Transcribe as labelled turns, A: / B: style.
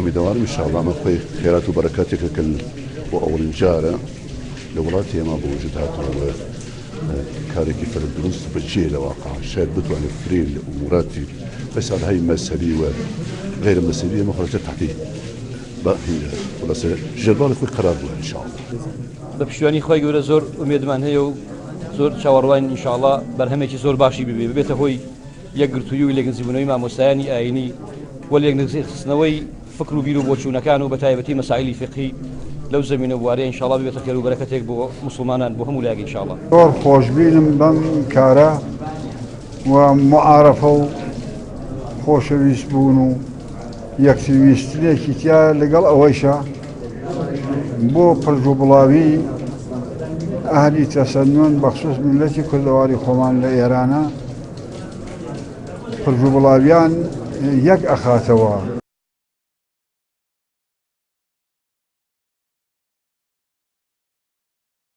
A: ئەمیدوارم ئینشاءڵڵا ئەمە خۆی خێرات و بەرەکاتێکە کە بۆ ئەوڵین جارە لە وڵاتی ئێمە بە وجود هاتەوە کارێکی فرە دروست بچێ لە واقع شاید بتوانێت فرێ لە ئوموراتی مەسائلهای مەذهبی و غیر مەذهبی ئێمە خۆرەتە تحتی خلاصە ژێرباڵی خۆی قرار بووە ئینشاءڵڵا.
B: بە پشتیوانی خۆی گەورە زۆر ئومێدمان هەیە و زۆر چاوەڕوان ئینشاءڵڵا بەرهەمێکی زۆر باشی ببێتە هۆی یەکگرتووی و لێگەنجبوونەوەی مامۆستایانی ئاینی و لێگەنجخستنەوەی فکر و بیر و بۆچوونەکان و بە تایبەتی مەسائلی فقهی لەو زەمینە بوارەیە ئینشاءڵڵا ببێتە خێر و بەرەکەتێک بۆ موسڵمانان بۆ هەموو لایەک ئینشاءڵڵا.
C: زۆر خۆشبینم بەم کارە و معارەفە و خۆشەویست بوون و یەکسویستنێکی تیا لەگەڵ ئەوەیشە بۆ پڕجوبڵاوی ئەهلی تەسەنن بەخصوص میلەتی کوردەواری خۆمان لە ئێرانە پڕجوبڵاویان یەک ئەخاتەوە